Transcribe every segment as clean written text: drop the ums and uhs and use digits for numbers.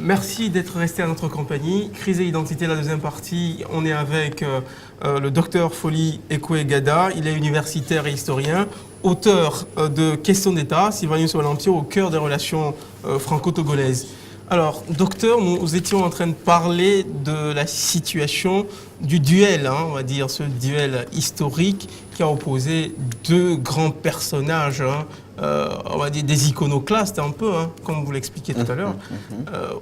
Merci d'être resté à notre compagnie. Crise et identité, la deuxième partie. On est avec le docteur Foli Ekwe-Gada. Il est universitaire et historien, auteur de Questions d'État, Sylvanus Olympio, au cœur des relations franco-togolaises. Alors, docteur, nous étions en train de parler de la situation du duel, on va dire, ce duel historique qui a opposé deux grands personnages, on va dire des iconoclastes un peu, comme vous l'expliquiez tout à l'heure.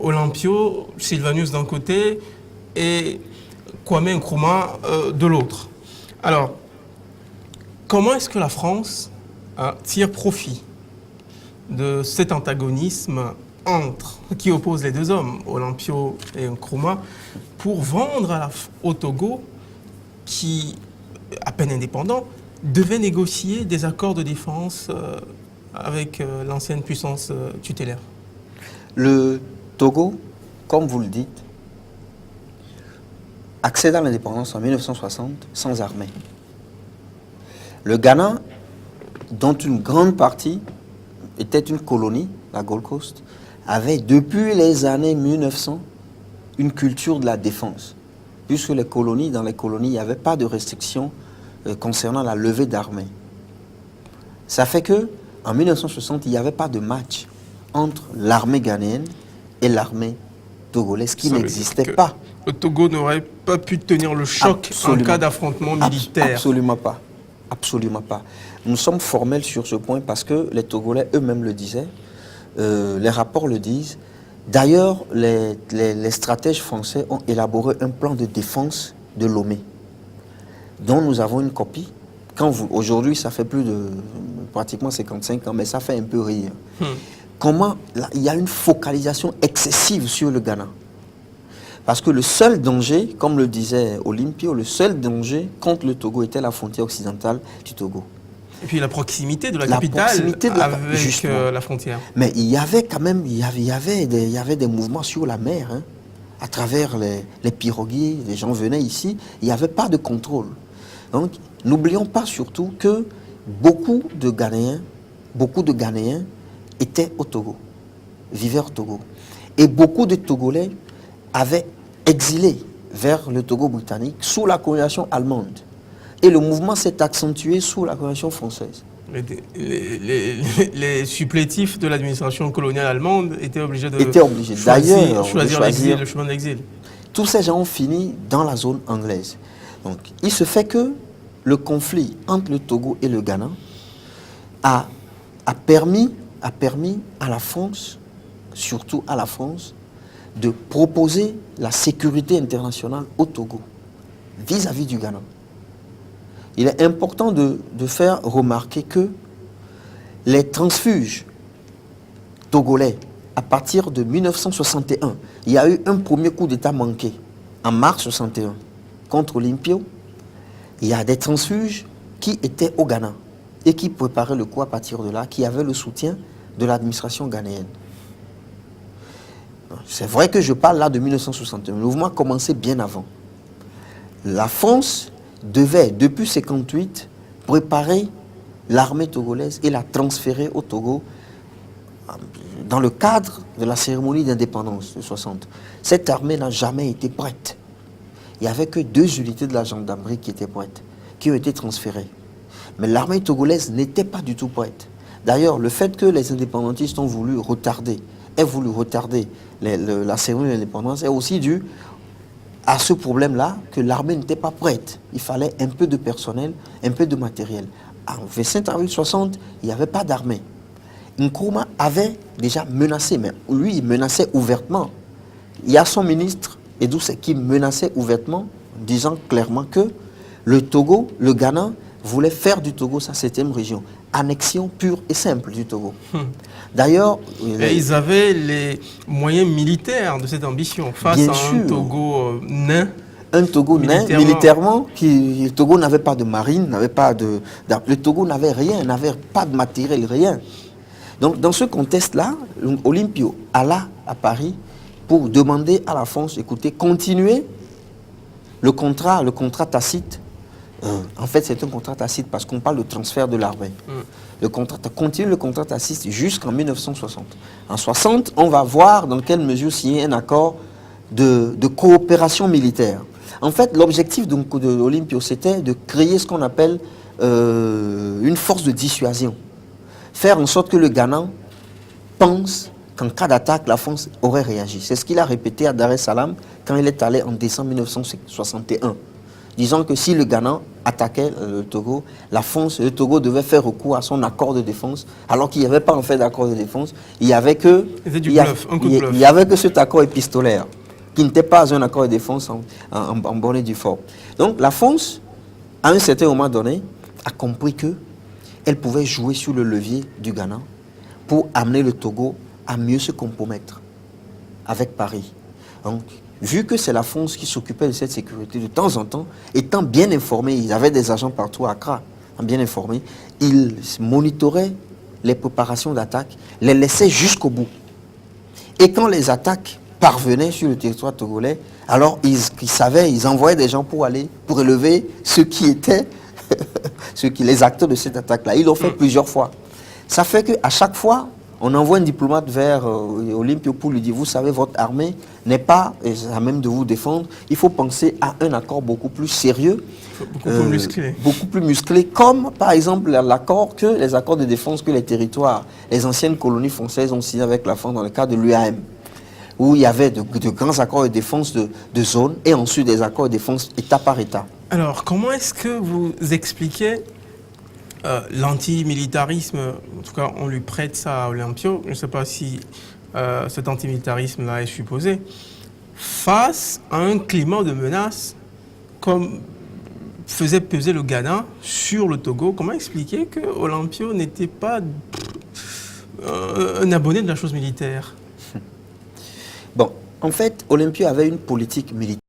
Olympio, Sylvanus d'un côté et Kwame Nkrumah de l'autre. Alors, comment est-ce que la France tire profit de cet antagonisme qui oppose les deux hommes, Olympio et Nkrumah, pour vendre au Togo, qui, à peine indépendant, devait négocier des accords de défense avec l'ancienne puissance tutélaire? Le Togo, comme vous le dites, accède à l'indépendance en 1960 sans armée. Le Ghana, dont une grande partie était une colonie, la Gold Coast, avait depuis les années 1900 une culture de la défense. Puisque dans les colonies, il n'y avait pas de restrictions concernant la levée d'armées. Ça fait que en 1960, il n'y avait pas de match entre l'armée ghanéenne et l'armée togolaise qui n'existait pas. Le Togo n'aurait pas pu tenir le choc en cas d'affrontement militaire. Absolument pas. Absolument pas. Nous sommes formels sur ce point parce que les Togolais eux-mêmes le disaient, les rapports le disent. D'ailleurs, les stratèges français ont élaboré un plan de défense de Lomé, dont nous avons une copie. Aujourd'hui, ça fait plus de pratiquement 55 ans, mais ça fait un peu rire. Comment il y a une focalisation excessive sur le Ghana. Parce que le seul danger, comme le disait Olympio, le seul danger contre le Togo était la frontière occidentale du Togo. Et puis la proximité de la capitale avec la frontière. Mais il y avait quand même, il y avait des mouvements sur la mer, à travers les pirogues, les gens venaient ici, il n'y avait pas de contrôle. Donc, n'oublions pas surtout que beaucoup de Ghanéens étaient au Togo, vivaient au Togo. Et beaucoup de Togolais avaient exilé vers le Togo britannique sous la colonisation allemande. Et le mouvement s'est accentué sous la colonisation française. Les supplétifs de l'administration coloniale allemande étaient obligés de choisir le chemin de l'exil. Tous ces gens ont fini dans la zone anglaise. Donc, il se fait que le conflit entre le Togo et le Ghana a permis à la France, surtout à la France, de proposer la sécurité internationale au Togo vis-à-vis du Ghana. Il est important de faire remarquer que les transfuges togolais, à partir de 1961, il y a eu un premier coup d'État manqué, en mars 61, contre Olympio. Il y a des transfuges qui étaient au Ghana et qui préparaient le coup à partir de là, qui avaient le soutien de l'administration ghanéenne. C'est vrai que je parle là de 1961. Le mouvement a commencé bien avant. La France devait, depuis 1958, préparer l'armée togolaise et la transférer au Togo dans le cadre de la cérémonie d'indépendance de 60. Cette armée n'a jamais été prête. Il n'y avait que 2 unités de la gendarmerie qui étaient prêtes, qui ont été transférées. Mais l'armée togolaise n'était pas du tout prête. D'ailleurs, le fait que les indépendantistes ont voulu retarder la cérémonie d'indépendance est aussi dû à ce problème-là que l'armée n'était pas prête. Il fallait un peu de personnel, un peu de matériel. En 25 avril 60, il n'y avait pas d'armée. Nkrumah avait déjà menacé, mais lui, il menaçait ouvertement. Il y a son ministre, Edou Seck, qui menaçait ouvertement, disant clairement que le Togo, le Ghana, voulait faire du Togo sa 7e région. Annexion pure et simple du Togo. D'ailleurs... ils avaient les moyens militaires de cette ambition face à un Togo nain. Un Togo nain, militairement, le Togo n'avait pas de marine, le Togo n'avait rien, n'avait pas de matériel, rien. Donc dans ce contexte-là, Olympio alla à Paris pour demander à la France, écoutez, continuez le contrat tacite En fait, c'est un contrat tacite parce qu'on parle de transfert de l'armée. Le contrat continue le contrat tacite jusqu'en 1960. En 60, on va voir dans quelle mesure signer un accord de coopération militaire. En fait, l'objectif de l'Olympio, c'était de créer ce qu'on appelle une force de dissuasion. Faire en sorte que le Ghana pense qu'en cas d'attaque, la France aurait réagi. C'est ce qu'il a répété à Dar es Salaam quand il est allé en décembre 1961. Disant que si le Ghana attaquait le Togo, la France, le Togo devait faire recours à son accord de défense, alors qu'il n'y avait pas en fait d'accord de défense. Il y avait que, C'était du bluff, un coup de bluff. il y avait que cet accord épistolaire, qui n'était pas un accord de défense en bonne et due forme. Donc la France, à un certain moment donné, a compris que elle pouvait jouer sur le levier du Ghana pour amener le Togo à mieux se compromettre avec Paris. Donc, vu que c'est la France qui s'occupait de cette sécurité, de temps en temps, étant bien informés, ils avaient des agents partout à Accra, bien informés, ils monitoraient les préparations d'attaque, les laissaient jusqu'au bout. Et quand les attaques parvenaient sur le territoire togolais, alors ils savaient, ils envoyaient des gens pour aller, pour élever ceux qui étaient les acteurs de cette attaque-là. Ils l'ont fait plusieurs fois. Ça fait qu'à chaque fois, on envoie un diplomate vers Olympio pour lui dire, vous savez, votre armée n'est pas à même de vous défendre. Il faut penser à un accord beaucoup plus sérieux, Beaucoup plus musclé. beaucoup plus musclé, comme par exemple les accords de défense que les territoires, les anciennes colonies françaises ont signé avec la France dans le cadre de l'UAM, où il y avait de grands accords de défense de zone et ensuite des accords de défense État par État. Alors, comment est-ce que vous expliquez l'antimilitarisme? En tout cas, on lui prête ça à Olympio. Je ne sais pas si cet antimilitarisme-là est supposé. Face à un climat de menace, comme faisait peser le Ghana sur le Togo, comment expliquer que Olympio n'était pas un abonné de la chose militaire? Bon, en fait, Olympio avait une politique militaire.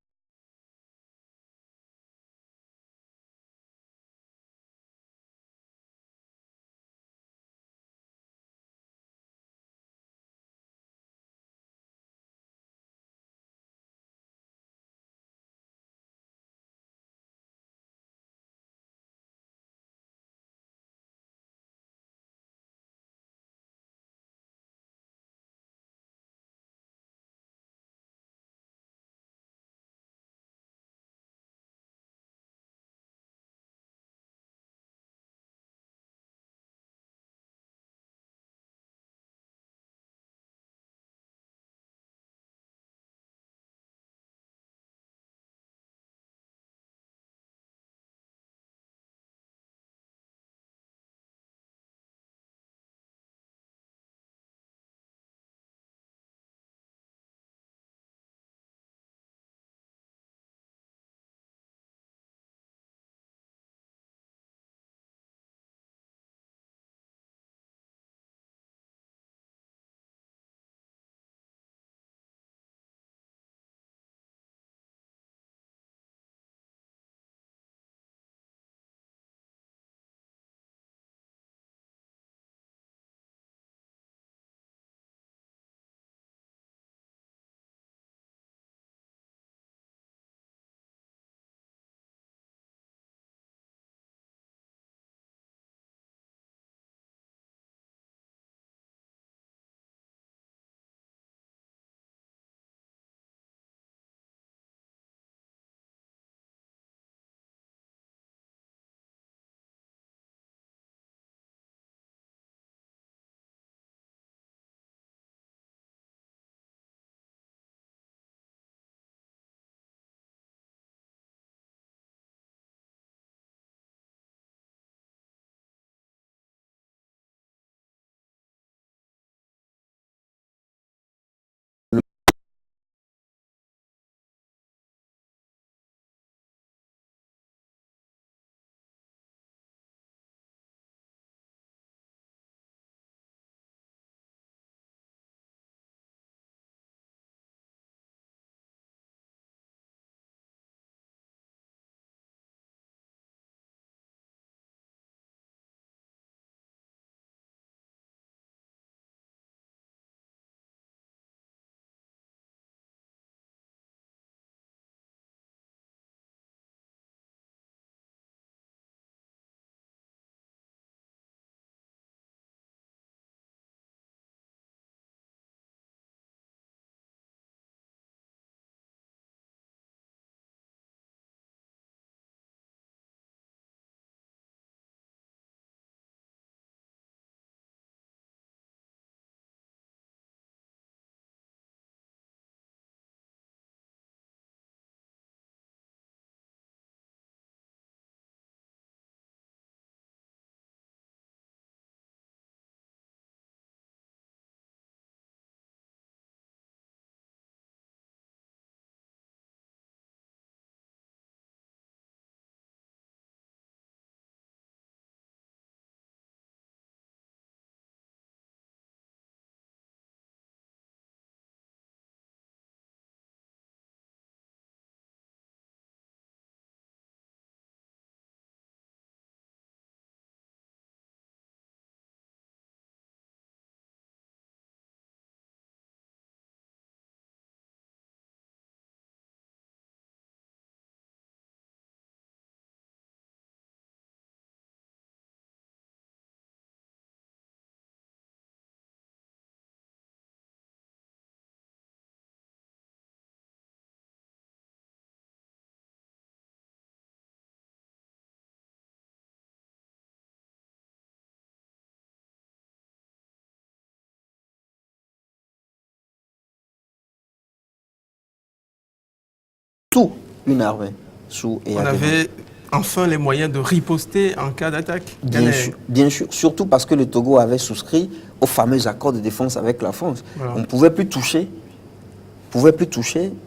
une armée sous On Eyadema. avait enfin les moyens de riposter en cas d'attaque. Bien sûr, surtout parce que le Togo avait souscrit au fameux accord de défense avec la France. Voilà. On ne pouvait plus toucher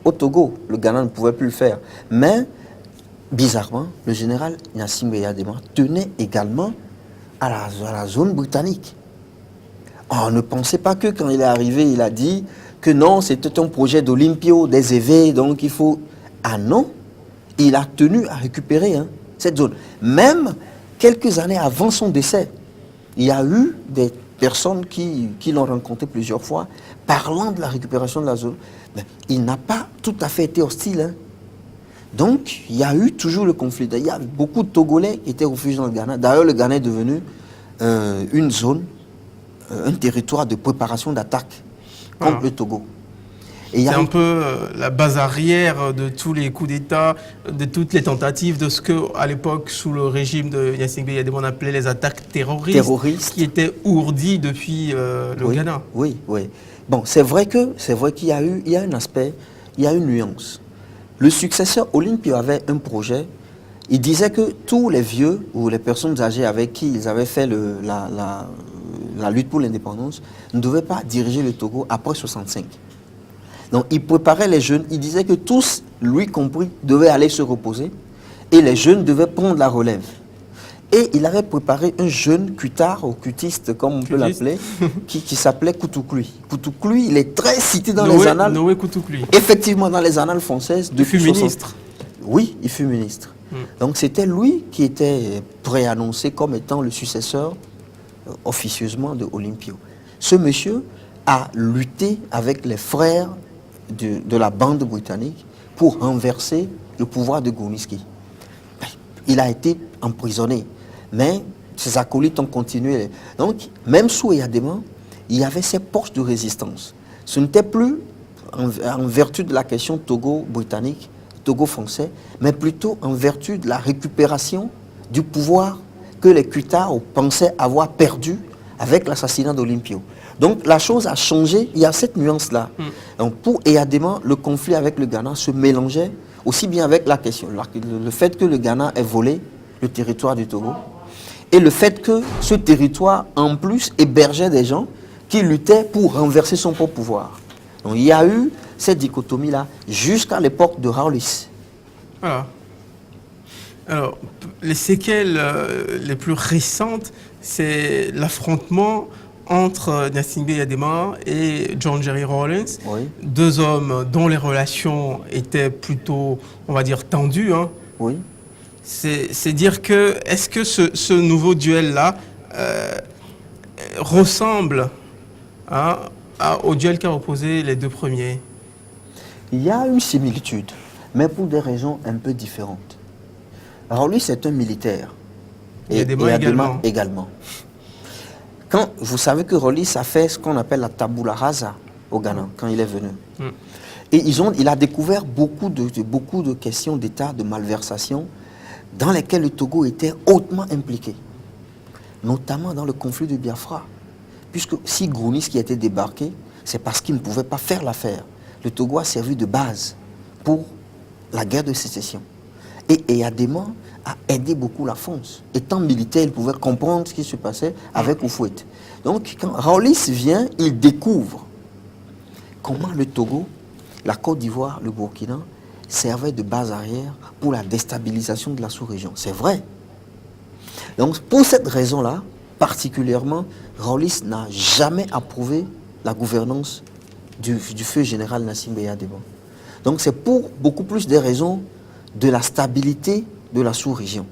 au Togo. Le Ghana ne pouvait plus le faire. Mais, bizarrement, le général Gnassingbé Eyadema tenait également à la zone britannique. On ne pensait pas que quand il est arrivé, il a dit que non, c'était un projet d'Olympio, des éveils, donc il faut... Ah non, il a tenu à récupérer cette zone. Même quelques années avant son décès, il y a eu des personnes qui l'ont rencontré plusieurs fois, parlant de la récupération de la zone. Mais il n'a pas tout à fait été hostile. Donc, il y a eu toujours le conflit. Il y a beaucoup de Togolais qui étaient refugiés dans le Ghana. D'ailleurs, le Ghana est devenu une zone, un territoire de préparation d'attaque contre le Togo. C'est un peu la base arrière de tous les coups d'État, de toutes les tentatives de ce qu'à l'époque, sous le régime de Gnassingbé Eyadema, on appelait les attaques terroristes. Qui étaient ourdies depuis le Ghana. Oui. Bon, c'est vrai qu'il y a un aspect, il y a une nuance. Le successeur Olympio avait un projet. Il disait que tous les vieux ou les personnes âgées avec qui ils avaient fait la lutte pour l'indépendance ne devaient pas diriger le Togo après 65. Donc il préparait les jeunes, il disait que tous, lui compris, devaient aller se reposer et les jeunes devaient prendre la relève. Et il avait préparé un jeune cutard ou cutiste, comme on peut l'appeler, qui s'appelait Koutoukloui. Koutoukloui, il est très cité dans les annales. Noé Koutoukloui. Effectivement, dans les annales françaises. Il fut ministre. Oui, il fut ministre. Donc c'était lui qui était préannoncé comme étant le successeur officieusement de Olympio. Ce monsieur a lutté avec les frères de la bande britannique pour renverser le pouvoir de Gouniski. Il a été emprisonné, mais ses acolytes ont continué. Donc, même sous Eyadema, il y avait ces poches de résistance. Ce n'était plus en vertu de la question Togo-britannique, Togo-français, mais plutôt en vertu de la récupération du pouvoir que les Kutas pensaient avoir perdu avec l'assassinat d'Olympio. Donc la chose a changé, il y a cette nuance-là. Donc pour Eyadema, le conflit avec le Ghana se mélangeait aussi bien avec la question, le fait que le Ghana ait volé le territoire du Togo, et le fait que ce territoire, en plus, hébergeait des gens qui luttaient pour renverser son propre pouvoir. Donc il y a eu cette dichotomie-là jusqu'à l'époque de Raolis. Voilà. Alors, les séquelles les plus récentes, c'est l'affrontement entre Gnassingbé Eyadema et John Jerry Rawlings, deux hommes dont les relations étaient plutôt, on va dire, tendues. Oui. C'est dire que, est-ce que ce nouveau duel-là ressemble au duel qu'a opposé les deux premiers? Il y a une similitude, mais pour des raisons un peu différentes. Rawlings est un militaire. Et Eyadema également. Quand vous savez que Rawlings a fait ce qu'on appelle la tabula rasa au Ghana, quand il est venu. Et il a découvert beaucoup de questions d'État, de malversation, dans lesquelles le Togo était hautement impliqué. Notamment dans le conflit de Biafra. Puisque si Gouniski était débarqué, c'est parce qu'il ne pouvait pas faire l'affaire. Le Togo a servi de base pour la guerre de sécession. Et Eyadema a aidé beaucoup la France. Étant militaire, il pouvait comprendre ce qui se passait avec Houphouët. Donc, quand Rawlings vient, il découvre comment le Togo, la Côte d'Ivoire, le Burkina servaient de base arrière pour la déstabilisation de la sous-région. C'est vrai. Donc, pour cette raison-là, particulièrement, Rawlings n'a jamais approuvé la gouvernance du feu général Gnassingbé Eyadema. Donc, c'est pour beaucoup plus des raisons de la stabilité de la sous-région.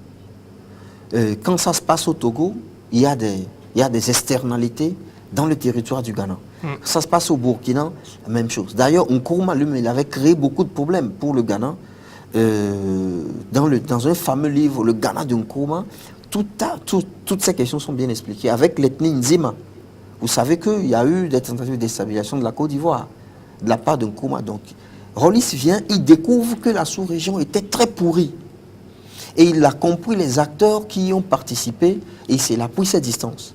Quand ça se passe au Togo, il y a des externalités dans le territoire du Ghana. Quand ça se passe au Burkina, la même chose. D'ailleurs, Nkrumah lui-même, il avait créé beaucoup de problèmes pour le Ghana. Dans un fameux livre, Le Ghana de Nkrumah, toutes ces questions sont bien expliquées. Avec l'ethnie Nzima, vous savez qu'il y a eu des tentatives de déstabilisation de la Côte d'Ivoire, de la part de Nkrumah. Donc, Rawlings vient, il découvre que la sous-région était très pourrie. Et il a compris les acteurs qui y ont participé et il a pris ses distances.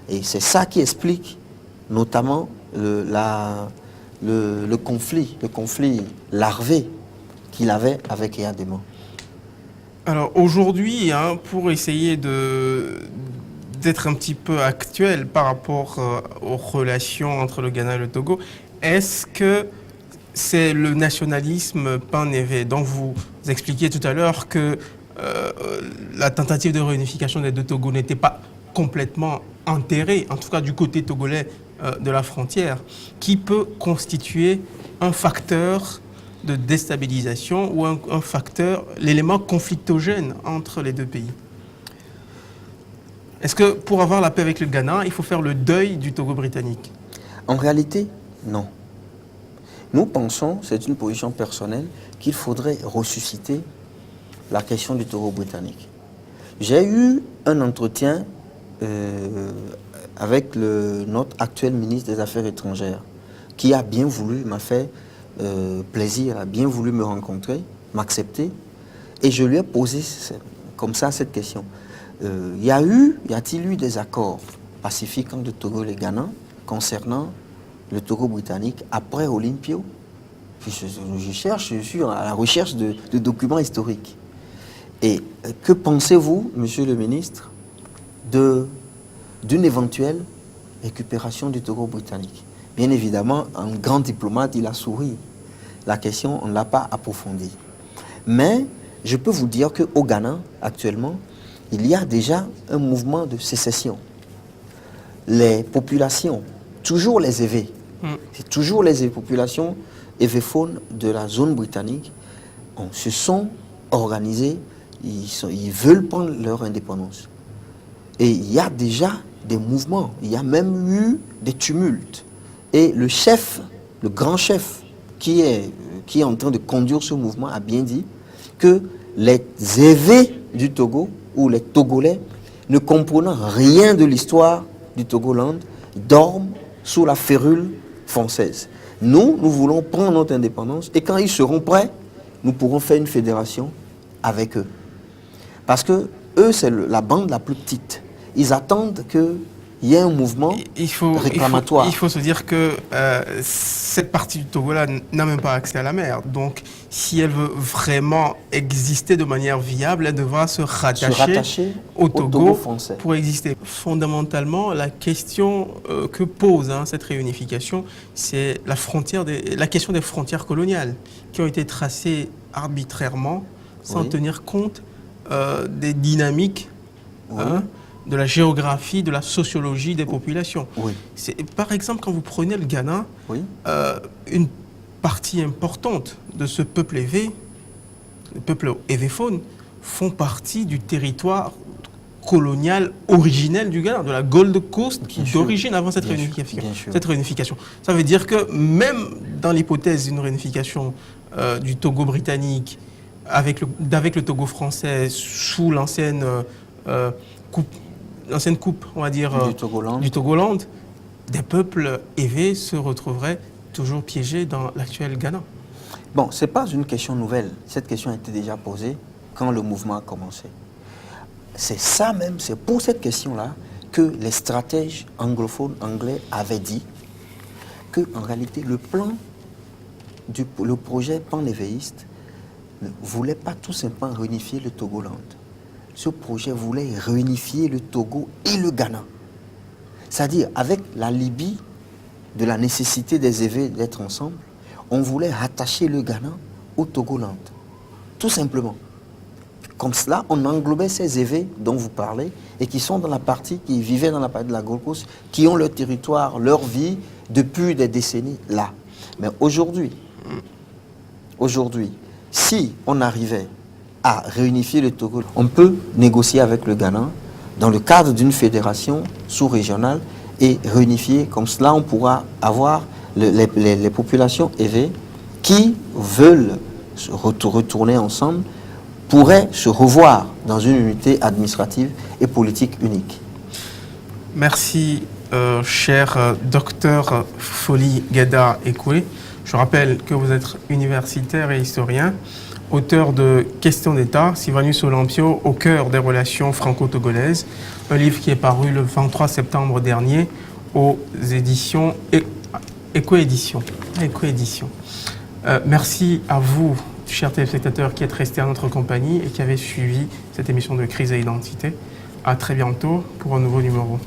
Et c'est ça qui explique notamment le conflit larvé qu'il avait avec Eyadema. Alors aujourd'hui, hein, pour essayer d'être un petit peu actuel par rapport aux relations entre le Ghana et le Togo, est-ce que c'est le nationalisme pan-évé? Donc vous expliquiez tout à l'heure que la tentative de réunification des deux Togos n'était pas complètement enterrée, en tout cas du côté togolais de la frontière, qui peut constituer un facteur de déstabilisation ou un facteur, l'élément conflictogène entre les deux pays. Est-ce que pour avoir la paix avec le Ghana, il faut faire le deuil du Togo britannique? En réalité, non. Nous pensons, c'est une position personnelle, qu'il faudrait ressusciter la question du Togo britannique. J'ai eu un entretien avec notre actuel ministre des Affaires étrangères, qui a bien voulu, m'a fait plaisir, a bien voulu me rencontrer, m'accepter, et je lui ai posé comme ça cette question. Y a-t-il eu des accords pacifiques entre le Togo et le Ghana concernant le Togo britannique après Olympio? Je suis à la recherche de documents historiques. Et que pensez-vous, monsieur le ministre, d'une éventuelle récupération du Togo britannique? Bien évidemment, un grand diplomate, il a souri. La question, on ne l'a pas approfondie. Mais je peux vous dire qu'au Ghana, actuellement, il y a déjà un mouvement de sécession. Les populations, toujours les évés, c'est toujours les populations évéphones de la zone britannique, se sont organisées, ils veulent prendre leur indépendance. Et il y a déjà des mouvements, il y a même eu des tumultes. Et le chef, le grand chef qui est en train de conduire ce mouvement a bien dit que les évés du Togo ou les Togolais, ne comprenant rien de l'histoire du Togoland, dorment sous la férule française. Nous voulons prendre notre indépendance et quand ils seront prêts, nous pourrons faire une fédération avec eux. Parce que eux, c'est la bande la plus petite. Ils attendent qu'il y ait un mouvement réclamatoire. Il faut se dire que cette partie du Togo-là n'a même pas accès à la mer. Donc, si elle veut vraiment exister de manière viable, elle devra se rattacher au Togo français pour exister. Fondamentalement, la question que pose cette réunification, c'est la question des frontières coloniales qui ont été tracées arbitrairement sans tenir compte des dynamiques de la géographie, de la sociologie des populations. Par exemple, quand vous prenez le Ghana, une partie importante de ce peuple évé, le peuple évéphone, font partie du territoire colonial originel du Ghana, de la Gold Coast, d'origine avant cette réunification. Ça veut dire que même dans l'hypothèse d'une réunification du Togo britannique avec le Togo français sous l'ancienne coupe, on va dire, du Togoland, des peuples évés se retrouveraient toujours piégés dans l'actuel Ghana. Bon, ce n'est pas une question nouvelle. Cette question a été déjà posée quand le mouvement a commencé. C'est ça même, c'est pour cette question-là que les stratèges anglophones anglais avaient dit qu'en réalité, le projet pan-évéiste ne voulait pas tout simplement réunifier le Togoland. Ce projet voulait réunifier le Togo et le Ghana. C'est-à-dire, avec la Libye, de la nécessité des évés d'être ensemble, on voulait rattacher le Ghana au Togoland. Tout simplement. Comme cela, on englobait ces évés dont vous parlez et qui sont dans la partie, qui vivaient dans la partie de la Gold Coast, qui ont leur territoire, leur vie depuis des décennies là. Mais aujourd'hui, si on arrivait à réunifier le Togo, on peut négocier avec le Ghana dans le cadre d'une fédération sous-régionale et réunifier. Comme cela, on pourra avoir les populations évées qui veulent retourner ensemble, pourraient se revoir dans une unité administrative et politique unique. Merci, cher docteur Foli Gada Ekwe. Je rappelle que vous êtes universitaire et historien, auteur de Questions d'État, Sylvanus Olympio, au cœur des relations franco-togolaises, un livre qui est paru le 23 septembre dernier aux éditions Écoédition. Merci à vous, chers téléspectateurs qui êtes restés à notre compagnie et qui avez suivi cette émission de Crise et Identité. À très bientôt pour un nouveau numéro.